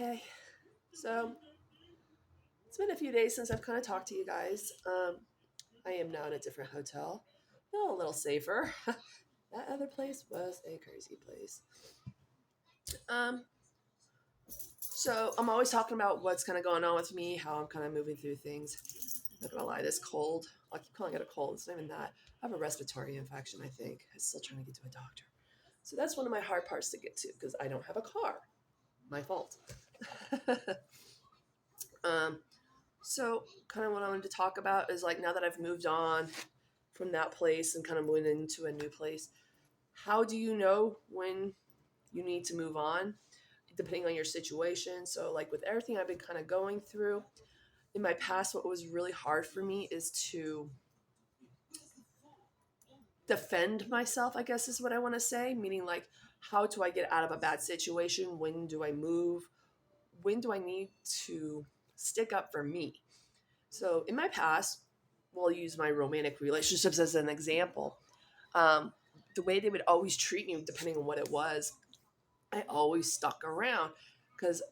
Okay, so it's been a few days since I've kind of talked to you guys. I am now in a different hotel, a little safer. That other place was a crazy place. Um, so I'm always talking about what's kind of going on with me, how I'm kind of moving through things. I'm not gonna lie, this cold, I keep calling it a cold. It's not even that. I have a respiratory infection, I think. I'm still trying to get to a doctor. So that's one of my hard parts to get to because I don't have a car. My fault. um, So, kind of what I wanted to talk about is like now that I've moved on from that place and kind of moving into a new place, how do you know when you need to move on, depending on your situation? So, like with everything I've been kind of going through in my past, what was really hard for me is to defend myself, I guess is what I want to say, meaning like, how do I get out of a bad situation? When do I move? When do I need to stick up for me? So in my past, we'll use my romantic relationships as an example. Um, the way they would always treat me, depending on what it was, I always stuck around because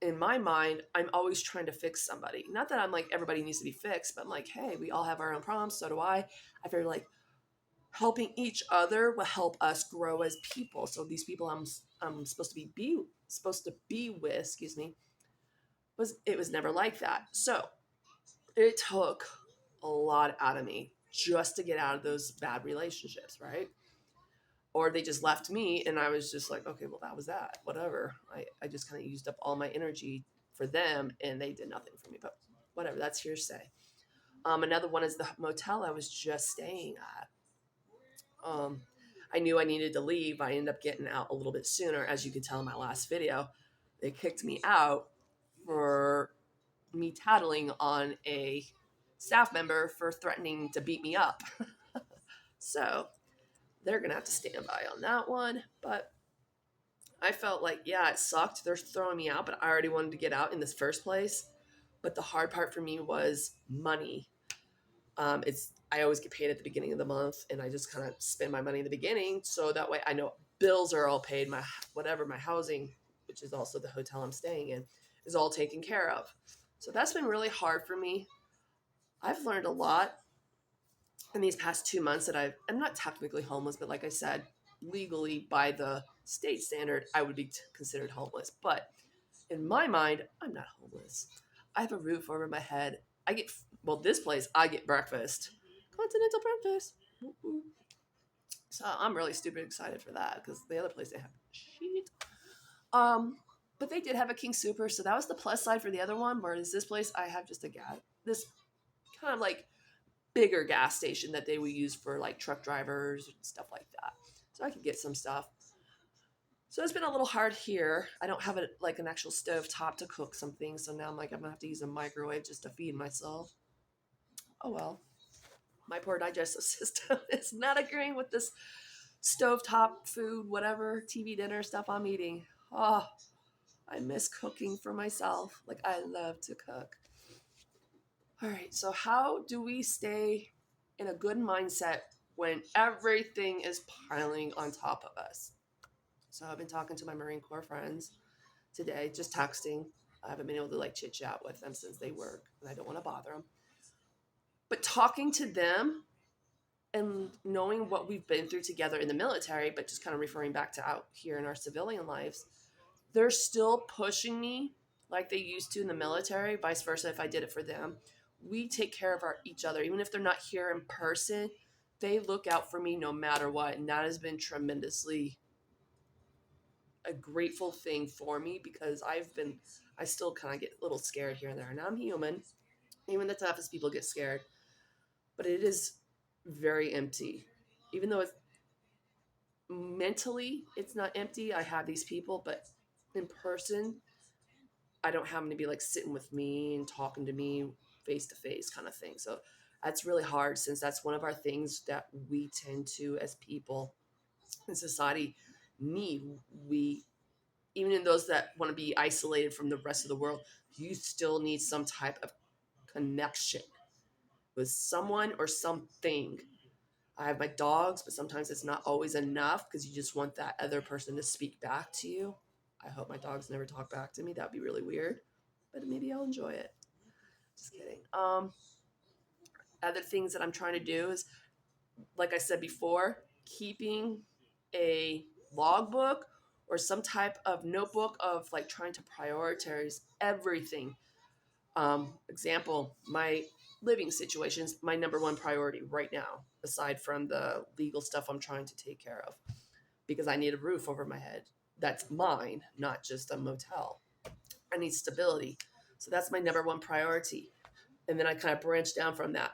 in my mind, I'm always trying to fix somebody. Not that I'm like everybody needs to be fixed, but I'm like, hey, we all have our own problems. So do I. I feel like helping each other will help us grow as people. So these people I'm supposed to be with, excuse me, was never like that. So it took a lot out of me just to get out of those bad relationships, right? Or they just left me and I was just like, okay, well, that was that. Whatever. I just kind of used up all my energy for them and they did nothing for me. But whatever, that's hearsay. Another one is the motel I was just staying at. Um, I knew I needed to leave. I ended up getting out a little bit sooner. As you could tell in my last video, they kicked me out for me tattling on a staff member for threatening to beat me up. So they're going to have to stand by on that one. But I felt like, yeah, it sucked. They're throwing me out, but I already wanted to get out in this first place. But the hard part for me was money. It's I always get paid at the beginning of the month, and I just kind of spend my money in the beginning, so that way I know bills are all paid. My whatever my housing, which is also the hotel I'm staying in, is all taken care of. So that's been really hard for me. I've learned a lot in these past 2 months that I'm not technically homeless, but like I said, legally by the state standard, I would be considered homeless. But in my mind, I'm not homeless. I have a roof over my head. I get, well, this place, I get breakfast, continental breakfast. So I'm really stupid excited for that because the other place they have shit. Um, but they did have a King Super, so that was the plus side for the other one. Whereas this place, I have just a gas, this kind of like bigger gas station that they would use for like truck drivers and stuff like that. So I could get some stuff. So it's been a little hard here. I don't have like an actual stove top to cook something, so now I'm gonna have to use a microwave just to feed myself. Oh well, my poor digestive system is not agreeing with this stovetop food, whatever TV dinner stuff I'm eating. Oh, I miss cooking for myself. Like I love to cook. All right, so how do we stay in a good mindset when everything is piling on top of us? So I've been talking to my Marine Corps friends today, just texting. I haven't been able to like chit chat with them since they work, and I don't want to bother them. But talking to them and knowing what we've been through together in the military, but just kind of referring back to out here in our civilian lives, they're still pushing me like they used to in the military, vice versa if I did it for them. We take care of each other. Even if they're not here in person, they look out for me no matter what. And that has been tremendously a grateful thing for me because I still kind of get a little scared here and there. And I'm human. Even the toughest people get scared. But it is very empty. Even though it's mentally, it's not empty. I have these people, but in person, I don't have them to be like sitting with me and talking to me face to face kind of thing. So that's really hard since that's one of our things that we tend to, as people in society, need. We, even in those that want to be isolated from the rest of the world, you still need some type of connection with someone or something. I have my dogs, but sometimes it's not always enough because you just want that other person to speak back to you. I hope my dogs never talk back to me. That'd be really weird, but maybe I'll enjoy it. Just kidding. Other things that I'm trying to do is, like I said before, keeping a logbook or some type of notebook of like trying to prioritize everything. Example, my living situations, my number one priority right now, aside from the legal stuff I'm trying to take care of, because I need a roof over my head. That's mine, not just a motel. I need stability. So that's my number one priority. And then I kind of branch down from that.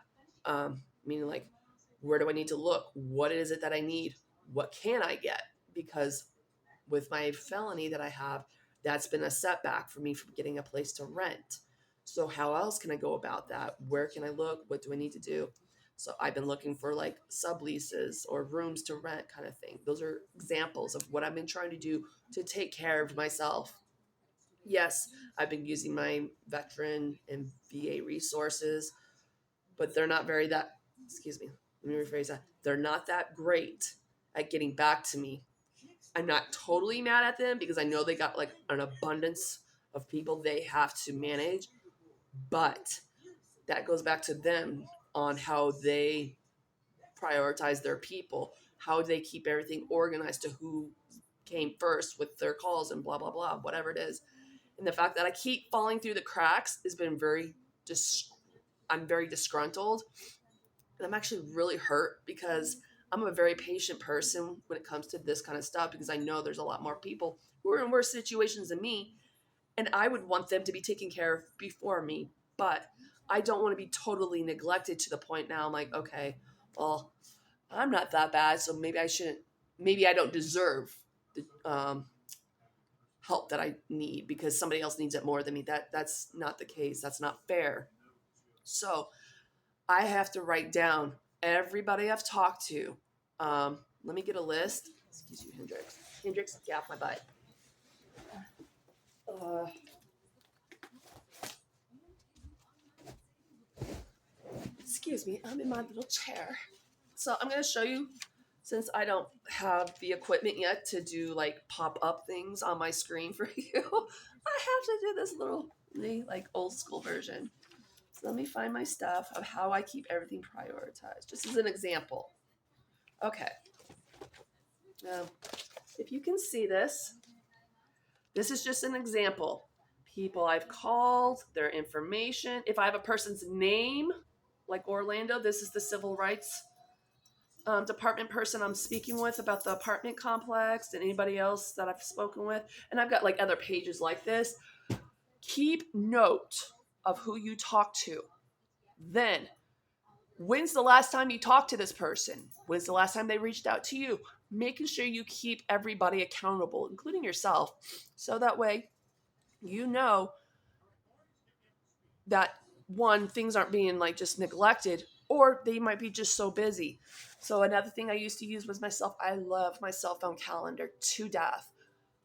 Meaning, like, where do I need to look? What is it that I need? What can I get? Because with my felony that I have, that's been a setback for me from getting a place to rent. So how else can I go about that? Where can I look? What do I need to do? So I've been looking for like subleases or rooms to rent kind of thing. Those are examples of what I've been trying to do to take care of myself. Yes, I've been using my veteran and VA resources, but they're not very that, excuse me, let me rephrase that. They're not that great at getting back to me. I'm not totally mad at them because I know they got like an abundance of people they have to manage, but that goes back to them on how they prioritize their people, how they keep everything organized to who came first with their calls and blah blah blah, whatever it is. And the fact that I keep falling through the cracks has been I'm very disgruntled, and I'm actually really hurt because I'm a very patient person when it comes to this kind of stuff, because I know there's a lot more people who are in worse situations than me, and I would want them to be taken care of before me. But I don't want to be totally neglected to the point now I'm like, okay, well, I'm not that bad, so maybe I shouldn't, maybe I don't deserve the help that I need because somebody else needs it more than me. That's not the case. That's not fair. So I have to write down everybody I've talked to. Let me get a list. Excuse you, Hendrix. Hendrix, get off my butt. Uh, excuse me, I'm in my little chair. So I'm going to show you, since I don't have the equipment yet to do like pop up things on my screen for you, I have to do this little like old school version. So let me find my stuff of how I keep everything prioritized, just as an example. Okay. Now, if you can see this, this is just an example. People I've called, their information. If I have a person's name, like Orlando, this is the civil rights department person I'm speaking with about the apartment complex, and anybody else that I've spoken with. And I've got like other pages like this. Keep note of who you talk to. Then, when's the last time you talked to this person? When's the last time they reached out to you? Making sure you keep everybody accountable, including yourself. So that way, you know that one, things aren't being like just neglected, or they might be just so busy. So another thing I used to use was myself. I love my cell phone calendar to death.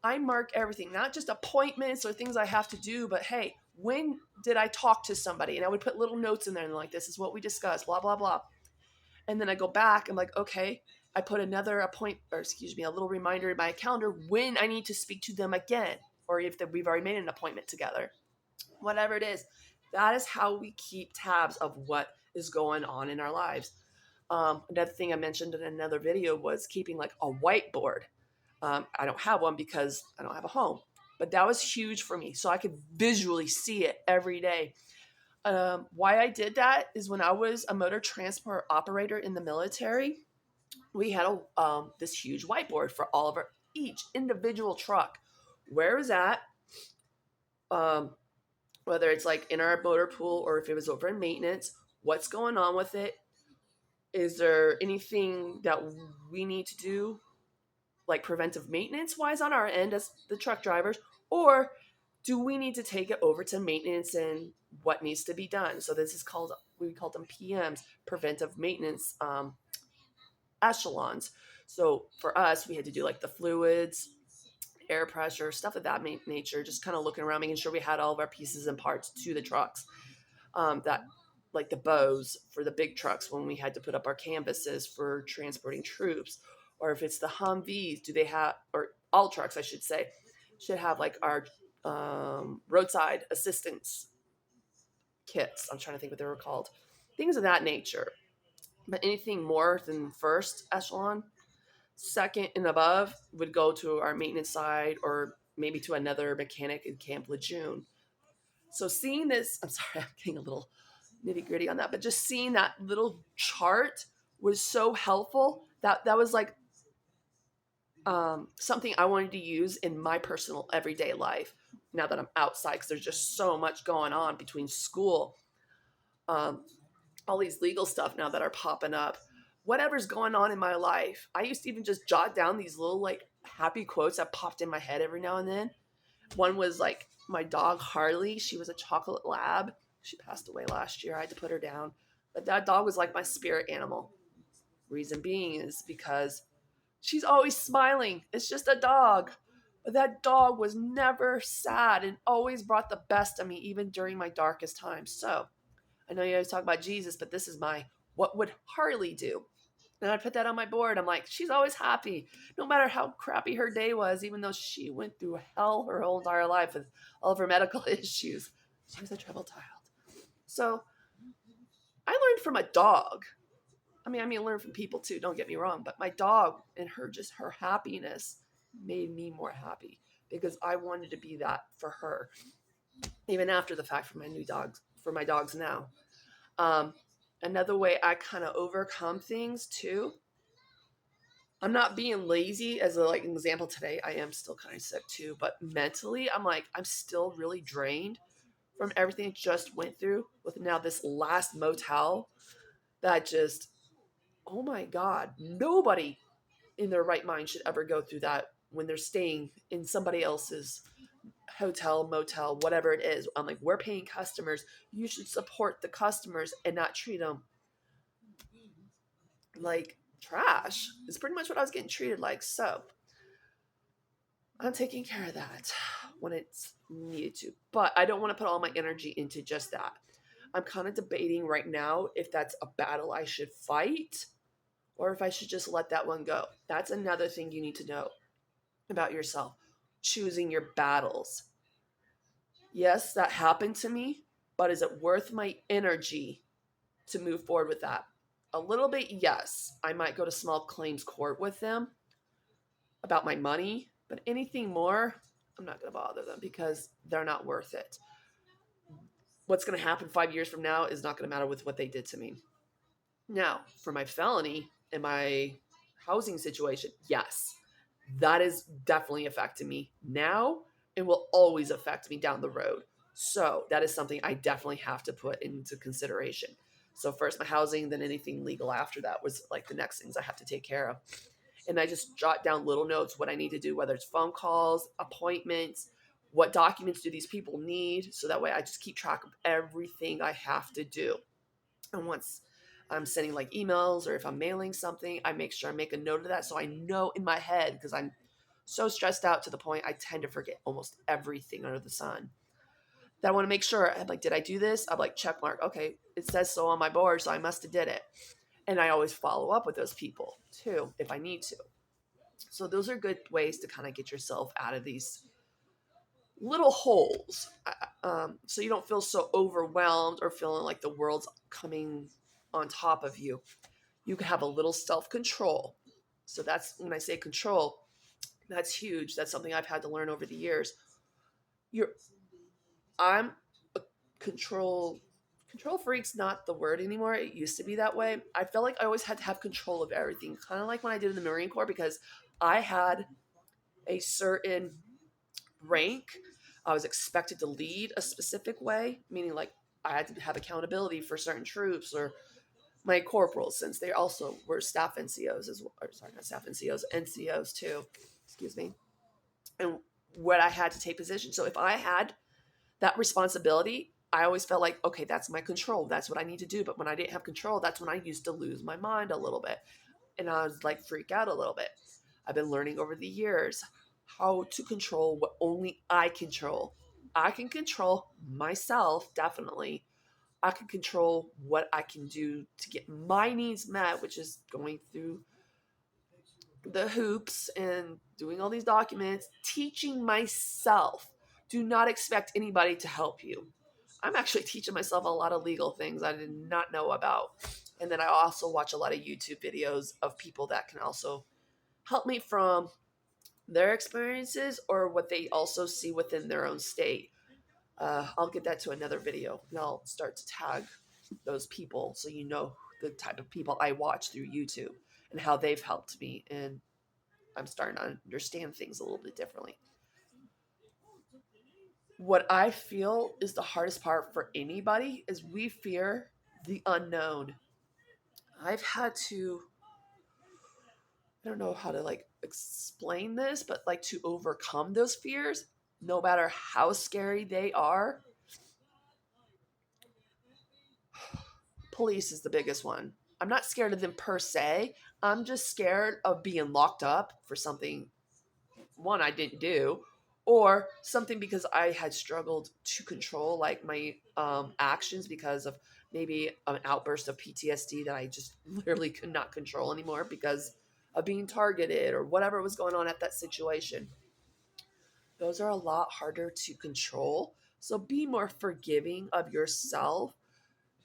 I mark everything, not just appointments or things I have to do, but hey, when did I talk to somebody? And I would put little notes in there and like, this is what we discussed, blah, blah, blah. And then I go back, I'm like, okay, I put another a little reminder in my calendar when I need to speak to them again, or if we've already made an appointment together, whatever it is. That is how we keep tabs of what is going on in our lives. Another thing I mentioned in another video was keeping like a whiteboard. I don't have one because I don't have a home, but that was huge for me. So I could visually see it every day. Why I did that is when I was a motor transport operator in the military, we had this huge whiteboard for all of each individual truck. Where is that? Whether it's like in our motor pool or if it was over in maintenance, what's going on with it? Is there anything that we need to do, like preventive maintenance wise on our end as the truck drivers, or do we need to take it over to maintenance and what needs to be done? So this is called, we called them PMs, preventive maintenance echelons. So for us, we had to do like the fluids, air pressure, stuff of that nature, just kind of looking around, making sure we had all of our pieces and parts to the trucks. That like the bows for the big trucks when we had to put up our canvases for transporting troops, or if it's the Humvees, do they have, or all trucks, I should say, should have like our roadside assistance kits. I'm trying to think what they were called. Things of that nature. But anything more than first echelon, second and above would go to our maintenance side or maybe to another mechanic in Camp Lejeune. So seeing this, I'm sorry, I'm getting a little nitty gritty on that, but just seeing that little chart was so helpful. That was like something I wanted to use in my personal everyday life now that I'm outside, because there's just so much going on between school, um, all these legal stuff now that are popping up, whatever's going on in my life. I used to even just jot down these little like happy quotes that popped in my head every now and then. One was like my dog Harley. She was a chocolate lab. She passed away last year. I had to put her down. But that dog was like my spirit animal. Reason being is because she's always smiling. It's just a dog. But that dog was never sad and always brought the best of me, even during my darkest times. So I know you always talk about Jesus, but this is my what would Harley do? And I put that on my board. I'm like, she's always happy, no matter how crappy her day was, even though she went through hell her whole entire life with all of her medical issues. She was a troubled child. So I learned from a dog. I mean, learn from people too, don't get me wrong, but my dog and her happiness made me more happy because I wanted to be that for her, even after the fact for my dogs now. Um, Another way I kind of overcome things too. I'm not being lazy as like an example today. I am still kind of sick too, but mentally, I'm like, I'm still really drained from everything I just went through with now this last motel that just, oh my God, nobody in their right mind should ever go through that when they're staying in somebody else's hotel, motel, whatever it is. I'm like, we're paying customers. You should support the customers and not treat them like trash. It's pretty much what I was getting treated like. So I'm taking care of that when it's needed to. But I don't want to put all my energy into just that. I'm kind of debating right now if that's a battle I should fight or if I should just let that one go. That's another thing you need to know about yourself. Choosing your battles. Yes, that happened to me, but is it worth my energy to move forward with that? A little bit, yes. I might go to small claims court with them about my money, but anything more, I'm not going to bother them because they're not worth it. What's going to happen 5 years from now is not going to matter with what they did to me. Now, for my felony and my housing situation, yes, that is definitely affecting me now and will always affect me down the road. So that is something I definitely have to put into consideration. So first my housing, then anything legal after that was like the next things I have to take care of. And I just jot down little notes what I need to do, whether it's phone calls, appointments, what documents do these people need. So that way I just keep track of everything I have to do. And once I'm sending like emails or if I'm mailing something, I make sure I make a note of that so I know in my head because I'm so stressed out to the point I tend to forget almost everything under the sun. That I want to make sure I'm like, did I do this? I'm like, check mark. Okay, it says so on my board, so I must have did it. And I always follow up with those people too if I need to. So those are good ways to kind of get yourself out of these little holes, so you don't feel so overwhelmed or feeling like the world's coming on top of you. You can have a little self-control. So that's when I say control, that's huge. That's something I've had to learn over the years. I'm a control freak's not the word anymore. It used to be that way. I felt like I always had to have control of everything, kind of like when I did in the Marine Corps, because I had a certain rank. I was expected to lead a specific way, meaning like I had to have accountability for certain troops or my corporals, since they also were staff NCOs as well. Or sorry, not staff NCOs, NCOs too. Excuse me. And what I had to take position. So if I had that responsibility, I always felt like, okay, that's my control. That's what I need to do. But when I didn't have control, that's when I used to lose my mind a little bit. And I was like freak out a little bit. I've been learning over the years how to control what only I control. I can control myself, definitely. I can control what I can do to get my needs met, which is going through the hoops and doing all these documents, teaching myself. Do not expect anybody to help you. I'm actually teaching myself a lot of legal things I did not know about. And then I also watch a lot of YouTube videos of people that can also help me from their experiences or what they also see within their own state. I'll get that to another video and I'll start to tag those people so you know the type of people I watch through YouTube and how they've helped me. And I'm starting to understand things a little bit differently. What I feel is the hardest part for anybody is we fear the unknown. I've had to, I don't know how to like explain this, but like to overcome those fears, no matter how scary they are. Police is the biggest one. I'm not scared of them per se. I'm just scared of being locked up for something, one, I didn't do, or something because I had struggled to control like my actions because of maybe an outburst of PTSD that I just literally could not control anymore because of being targeted or whatever was going on at that situation. Those are a lot harder to control. So be more forgiving of yourself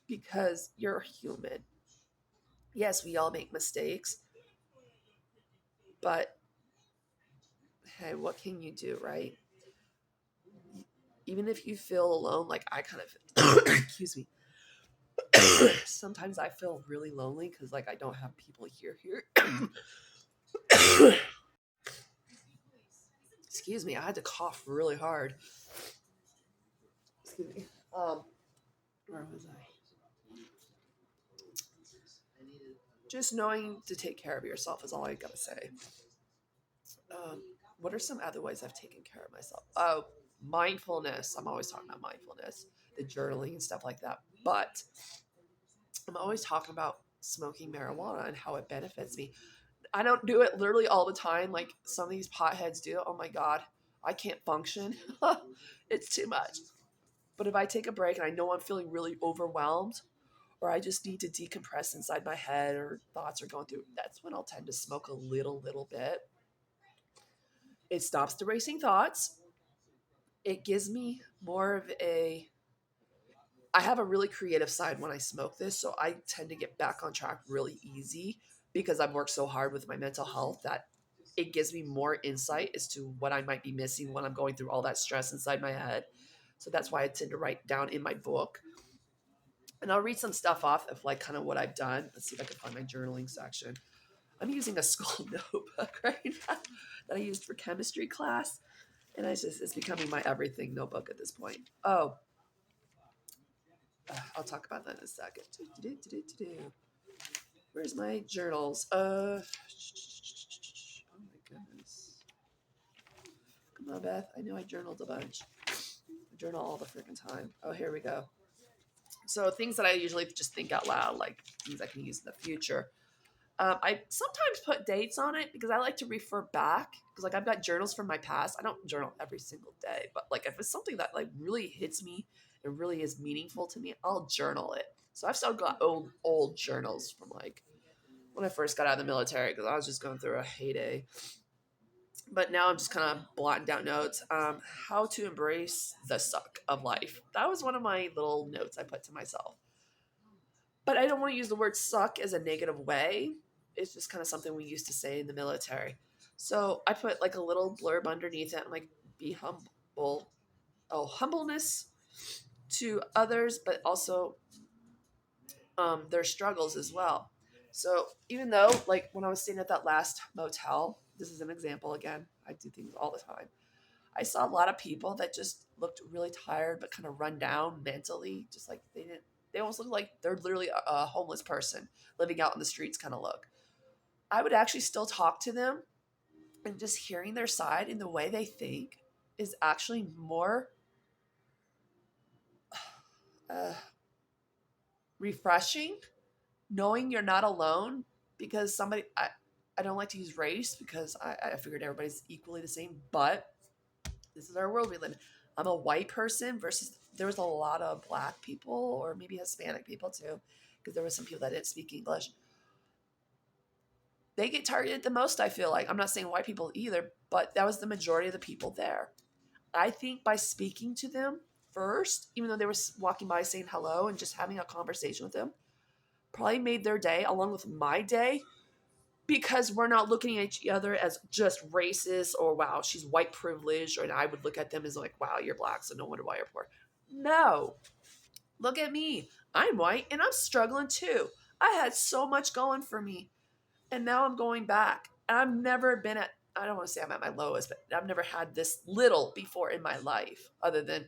because you're human. Yes, we all make mistakes, but hey, what can you do, right? Even if you feel alone, like I kind of, excuse me, sometimes I feel really lonely because like I don't have people here. Excuse me, I had to cough really hard. Excuse me. Where was I? Just knowing to take care of yourself is all I gotta say. What are some other ways I've taken care of myself? Oh, mindfulness. I'm always talking about mindfulness, the journaling and stuff like that. But I'm always talking about smoking marijuana and how it benefits me. I don't do it literally all the time. Like some of these potheads do. Oh my God, I can't function. It's too much. But if I take a break and I know I'm feeling really overwhelmed or I just need to decompress inside my head or thoughts are going through, that's when I'll tend to smoke a little bit. It stops the racing thoughts. It gives me more of a, I have a really creative side when I smoke this, so I tend to get back on track really easy because I've worked so hard with my mental health that it gives me more insight as to what I might be missing when I'm going through all that stress inside my head. So that's why I tend to write down in my book. And I'll read some stuff off of like kind of what I've done. Let's see if I can find my journaling section. I'm using a skull notebook right now that I used for chemistry class. And it's becoming my everything notebook at this point. Oh, I'll talk about that in a second. Where's my journals? Oh my goodness. Come on, Beth. I know I journaled a bunch. I journal all the freaking time. Oh, here we go. So things that I usually just think out loud, like things I can use in the future. I sometimes put dates on it because I like to refer back because like I've got journals from my past. I don't journal every single day, but like if it's something that like really hits me and really is meaningful to me, I'll journal it. So I've still got old journals from like when I first got out of the military because I was just going through a heyday. But now I'm just kind of blotting down notes. How to embrace the suck of life. That was one of my little notes I put to myself. But I don't want to use the word suck as a negative way. It's just kind of something we used to say in the military. So I put like a little blurb underneath it. I'm like, be humble. Oh, humbleness to others, but also their struggles as well. So even though, like, when I was staying at that last motel, this is an example again, I do things all the time. I saw a lot of people that just looked really tired, but kind of run down mentally, just like they almost look like they're literally a homeless person living out in the streets kind of look. I would actually still talk to them, and just hearing their side and the way they think is actually more uh, refreshing, knowing you're not alone because I don't like to use race because I figured everybody's equally the same, but this is our world we live in. I'm a white person versus there was a lot of black people or maybe Hispanic people too, because there were some people that didn't speak English. they get targeted the most, I feel like. I'm not saying white people either, but that was the majority of the people there. I think by speaking to them first, even though they were walking by saying hello and just having a conversation with them, probably made their day along with my day, because we're not looking at each other as just racist or wow, she's white privileged, or I would look at them as like, wow, you're black, so no wonder why you're poor. No, look at me. I'm white and I'm struggling too. I had so much going for me, and now I'm going back. And I've never been at, I don't want to say I'm at my lowest, but I've never had this little before in my life, other than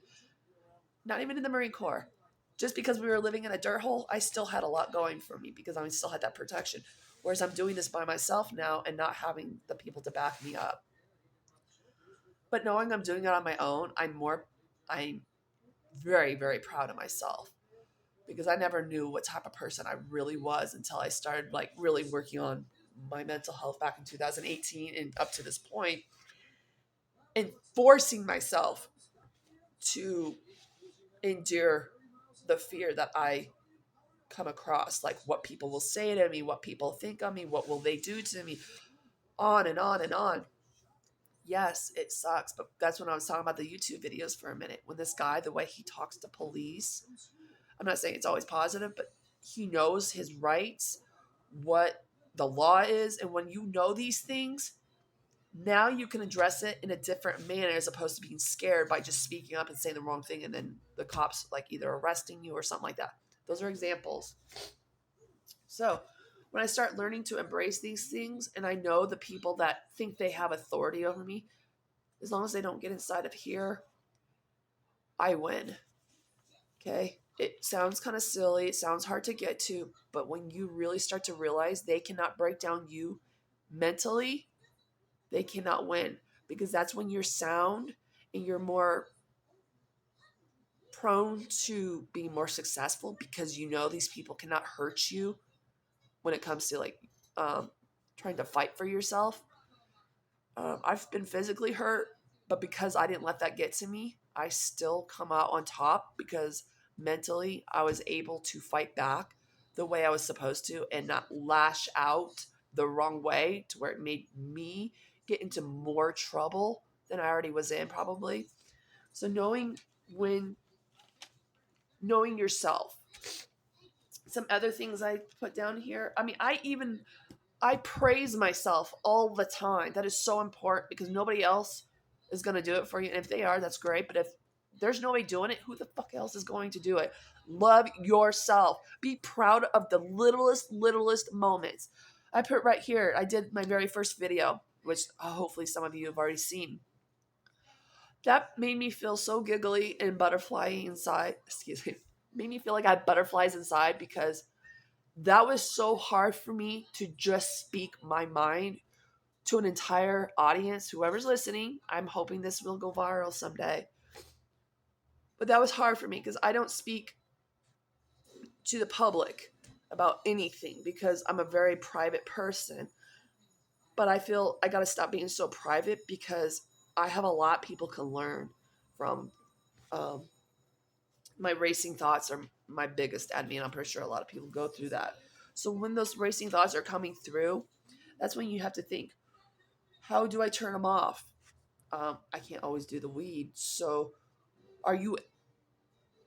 not even in the Marine Corps. Just because we were living in a dirt hole, I still had a lot going for me because I still had that protection. Whereas I'm doing this by myself now and not having the people to back me up. But knowing I'm doing it on my own, I'm very, very proud of myself, because I never knew what type of person I really was until I started like really working on my mental health back in 2018 and up to this point, and forcing myself to endure the fear that I come across, like what people will say to me, what people think of me, what will they do to me, on and on and on. Yes, it sucks, but that's when I was talking about the YouTube videos for a minute. When this guy, the way he talks to police, I'm not saying it's always positive, but he knows his rights, what the law is, and when you know these things, now you can address it in a different manner as opposed to being scared by just speaking up and saying the wrong thing and then the cops like either arresting you or something like that. Those are examples. So when I start learning to embrace these things, and I know the people that think they have authority over me, as long as they don't get inside of here, I win. Okay? It sounds kind of silly. It sounds hard to get to. But when you really start to realize they cannot break down you mentally, they cannot win. Because that's when you're sound and you're more prone to being more successful, because you know these people cannot hurt you when it comes to like trying to fight for yourself. I've been physically hurt, but because I didn't let that get to me, I still come out on top, because mentally I was able to fight back the way I was supposed to and not lash out the wrong way to where it made me get into more trouble than I already was in, probably. So knowing yourself. Some other things I put down here. I mean, I praise myself all the time. That is so important, because nobody else is going to do it for you. And if they are, that's great. But if there's nobody doing it, who the fuck else is going to do it? Love yourself. Be proud of the littlest moments. I put right here, I did my very first video, which hopefully some of you have already seen. That made me feel so giggly and butterfly inside. Excuse me. Made me feel like I had butterflies inside, because that was so hard for me to just speak my mind to an entire audience, whoever's listening. I'm hoping this will go viral someday. But that was hard for me, because I don't speak to the public about anything, because I'm a very private person. But I feel I got to stop being so private, because I have a lot people can learn from. My racing thoughts are my biggest enemy, and I'm pretty sure a lot of people go through that. So when those racing thoughts are coming through, that's when you have to think, how do I turn them off? I can't always do the weed. So are you,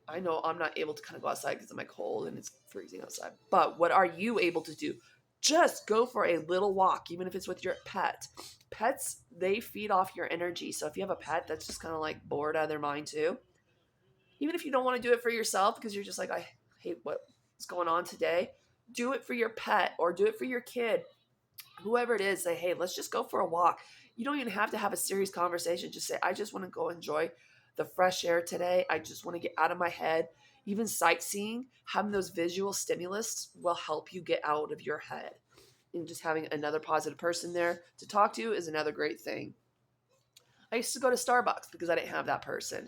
I know I'm not able to kind of go outside because of my cold and it's freezing outside, but what are you able to do? Just go for a little walk, even if it's with your pet. Pets, they feed off your energy. So if you have a pet that's just kind of like bored out of their mind too, even if you don't want to do it for yourself because you're just like, I hate what's going on today, do it for your pet or do it for your kid. Whoever it is, say, hey, let's just go for a walk. You don't even have to have a serious conversation. Just say, I just want to go enjoy the fresh air today. I just want to get out of my head. Even sightseeing, having those visual stimulus will help you get out of your head. And just having another positive person there to talk to is another great thing. I used to go to Starbucks because I didn't have that person.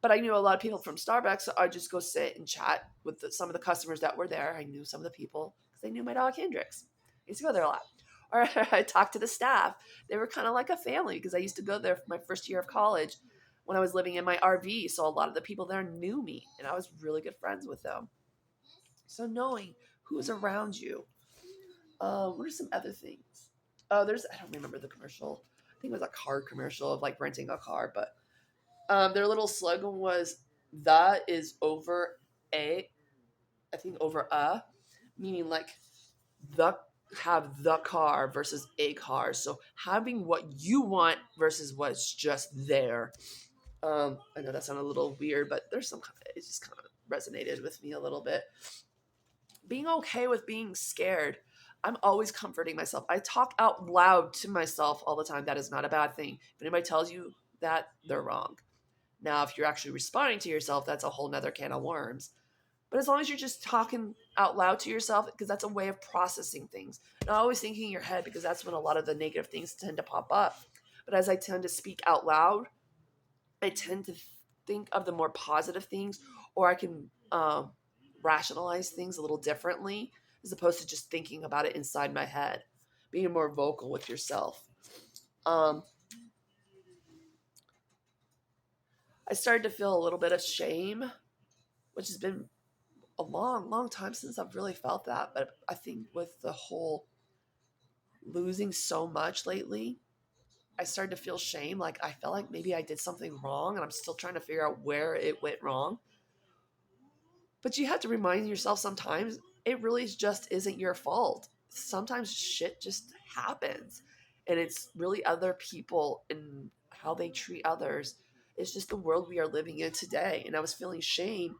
But I knew a lot of people from Starbucks, so I'd just go sit and chat with some of the customers that were there. I knew some of the people because they knew my dog Hendrix. I used to go there a lot. Or I talked to the staff. They were kind of like a family because I used to go there for my first year of college when I was living in my RV. So a lot of the people there knew me, and I was really good friends with them. So knowing who's around you. What are some other things? Oh, I don't remember the commercial. I think it was a car commercial of like renting a car, but their little slogan was "the is over a," I think over a, meaning like the have the car versus a car. So having what you want versus what's just there. I know that sounded a little weird, but there's some kind of, it just kind of resonated with me a little bit. Being okay with being scared. I'm always comforting myself. I talk out loud to myself all the time. That is not a bad thing. If anybody tells you that, they're wrong. Now, if you're actually responding to yourself, that's a whole nother can of worms. But as long as you're just talking out loud to yourself, because that's a way of processing things, not always thinking in your head, because that's when a lot of the negative things tend to pop up. But as I tend to speak out loud, I tend to think of the more positive things, or I can rationalize things a little differently as opposed to just thinking about it inside my head. Being more vocal with yourself. Um, I started to feel a little bit of shame, which has been a long, long time since I've really felt that. But I think with the whole losing so much lately, I started to feel shame. Like I felt like maybe I did something wrong and I'm still trying to figure out where it went wrong. But you have to remind yourself sometimes it really just isn't your fault. Sometimes shit just happens. And it's really other people and how they treat others. It's just the world we are living in today. And I was feeling shame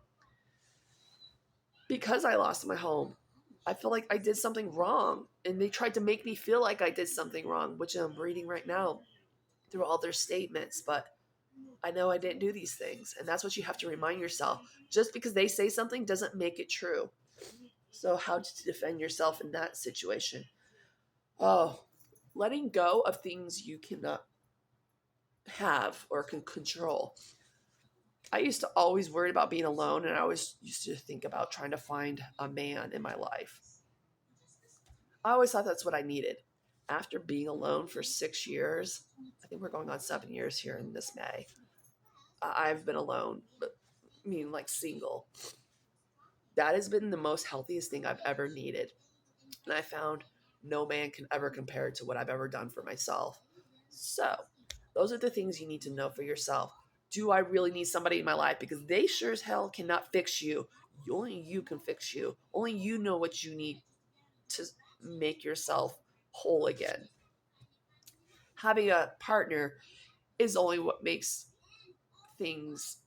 because I lost my home. I feel like I did something wrong. And they tried to make me feel like I did something wrong, which I'm reading right now through all their statements. But I know I didn't do these things. And that's what you have to remind yourself. Just because they say something doesn't make it true. So, how to defend yourself in that situation? Oh, letting go of things you cannot have or can control. I used to always worry about being alone, and I always used to think about trying to find a man in my life. I always thought that's what I needed. After being alone for 6 years, I think we're going on 7 years here in this May. I've been alone, but I mean, like single. That has been the most healthiest thing I've ever needed. And I found no man can ever compare to what I've ever done for myself. So, those are the things you need to know for yourself. Do I really need somebody in my life? Because they sure as hell cannot fix you. Only you can fix you. Only you know what you need to make yourself whole again. Having a partner is only what makes things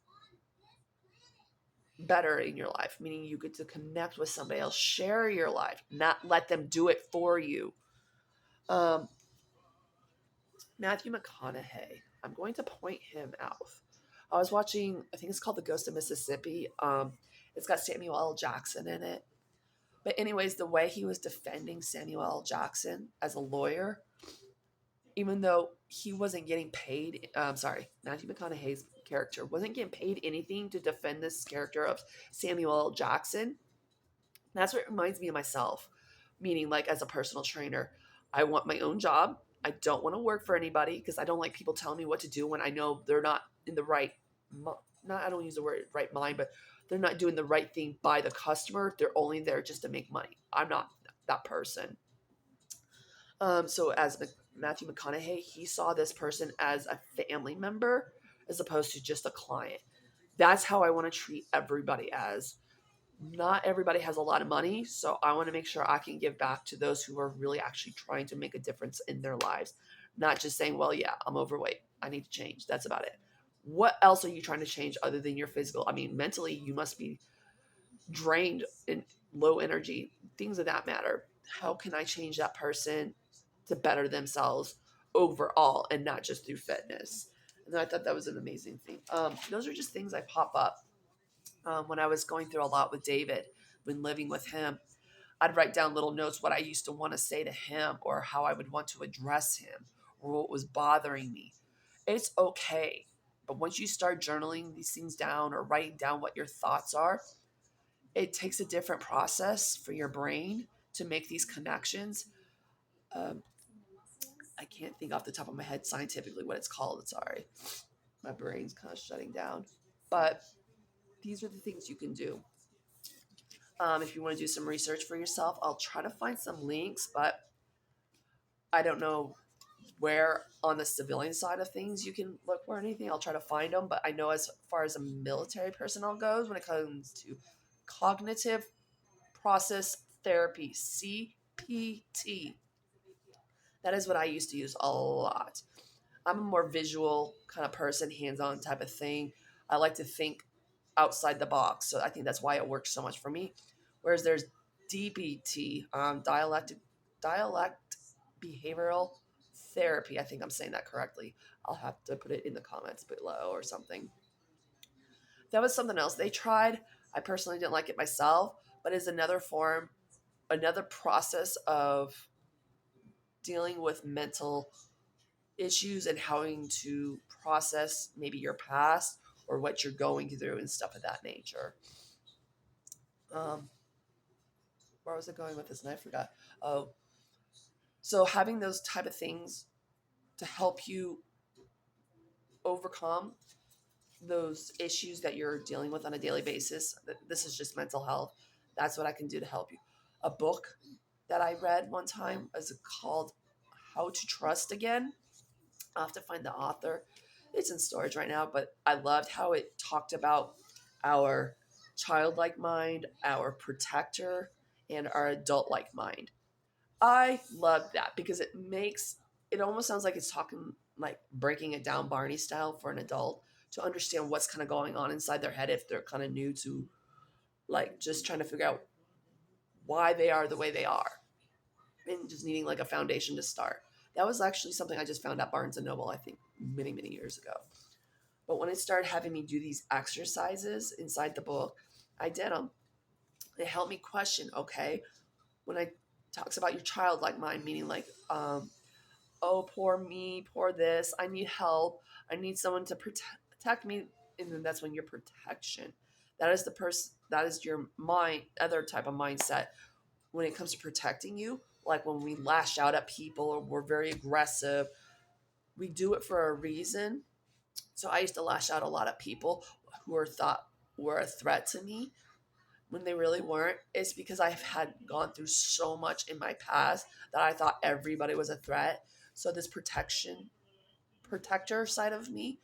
better in your life, meaning you get to connect with somebody else, share your life, not let them do it for you. Um, Matthew McConaughey. I'm going to point him out. I was watching, I think it's called The Ghost of Mississippi. It's got Samuel L. Jackson in it. But, anyways, the way he was defending Samuel L. Jackson as a lawyer, even though he wasn't getting paid, sorry, Matthew McConaughey's character wasn't getting paid anything to defend this character of Samuel L. Jackson. That's what reminds me of myself, meaning like as a personal trainer, I want my own job. I don't want to work for anybody because I don't like people telling me what to do when I know they're not in the right, not, I don't use the word right mind, but they're not doing the right thing by the customer. They're only there just to make money. I'm not that person. So as Matthew McConaughey, he saw this person as a family member as opposed to just a client. That's how I want to treat everybody as. Not everybody has a lot of money, so I want to make sure I can give back to those who are really actually trying to make a difference in their lives. Not just saying, well, yeah, I'm overweight. I need to change. That's about it. What else are you trying to change other than your physical? I mean, mentally, you must be drained and low energy, things of that matter. How can I change that person to better themselves overall and not just through fitness? And I thought that was an amazing thing. Those are just things I pop up when I was going through a lot with David, when living with him. I'd write down little notes what I used to want to say to him or how I would want to address him or what was bothering me. It's okay. But once you start journaling these things down or writing down what your thoughts are, it takes a different process for your brain to make these connections. Um, I can't think off the top of my head scientifically what it's called. Sorry. My brain's kind of shutting down. But these are the things you can do. If you want to do some research for yourself, I'll try to find some links, but I don't know where on the civilian side of things you can look for anything. I'll try to find them, but I know as far as a military personnel goes, when it comes to cognitive process therapy, CPT, that is what I used to use a lot. I'm a more visual kind of person, hands-on type of thing. I like to think outside the box, so I think that's why it works so much for me. Whereas there's DBT, dialect behavioral therapy. I think I'm saying that correctly. I'll have to put it in the comments below or something. That was something else they tried. I personally didn't like it myself, but is another form, another process of dealing with mental issues and having to process maybe your past or what you're going through and stuff of that nature. Um, where was I going with this? And I forgot. Oh, so having those type of things to help you overcome those issues that you're dealing with on a daily basis. This is just mental health. That's what I can do to help you. A book that I read one time is called How to Trust Again. I'll have to find the author. It's in storage right now, but I loved how it talked about our childlike mind, our protector, and our adult like mind. I love that because it almost sounds like it's talking like breaking it down Barney style for an adult to understand what's kind of going on inside their head if they're kind of new to like just trying to figure out why they are the way they are and just needing like a foundation to start. That was actually something I just found at Barnes and Noble, I think many, many years ago. But when it started having me do these exercises inside the book, I did them. It helped me question, okay, when I talks about your childlike mind, meaning like, oh, poor me, poor this, I need help, I need someone to protect me, and then that's when your protection. That is the person. That is your mind. Other type of mindset when it comes to protecting you. Like when we lash out at people or we're very aggressive, we do it for a reason. So I used to lash out a lot at people who were thought were a threat to me when they really weren't. It's because I've had gone through so much in my past that I thought everybody was a threat. So this protector side of me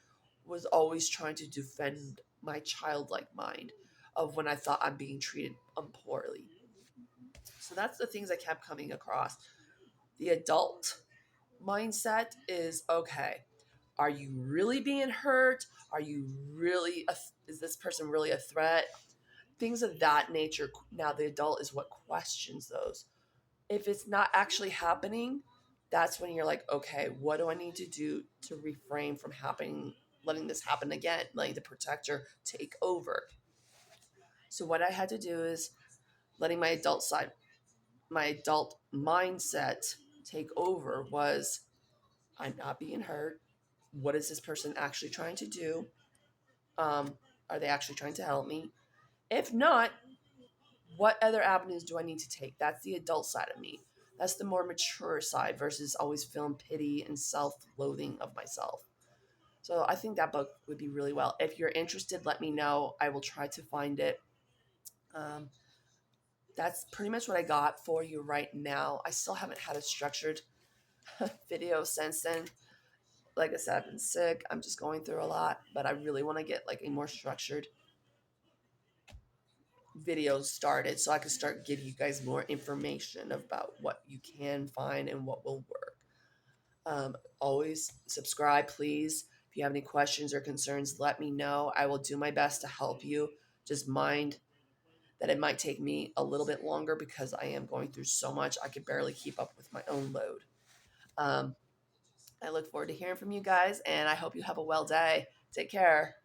was always trying to defend my childlike mind of when I thought I'm being treated poorly. So that's the things I kept coming across. The adult mindset is okay. Are you really being hurt? Are you really, is this person really a threat? Things of that nature. Now, the adult is what questions those. If it's not actually happening, that's when you're like, okay, what do I need to do to refrain from happening, letting this happen again, letting the protector take over? So, what I had to do is letting my adult side, my adult mindset take over was I'm not being hurt. What is this person actually trying to do? Are they actually trying to help me? If not, what other avenues do I need to take? That's the adult side of me. That's the more mature side versus always feeling pity and self-loathing of myself. So I think that book would be really well. If you're interested, let me know. I will try to find it. Um, that's pretty much what I got for you right now. I still haven't had a structured video since then. Like I said, I've been sick. I'm just going through a lot, but I really want to get like a more structured videos started so I can start giving you guys more information about what you can find and what will work. Always subscribe, please. If you have any questions or concerns, let me know. I will do my best to help you. Just mind that it might take me a little bit longer because I am going through so much. I could barely keep up with my own load. I look forward to hearing from you guys, and I hope you have a well day. Take care.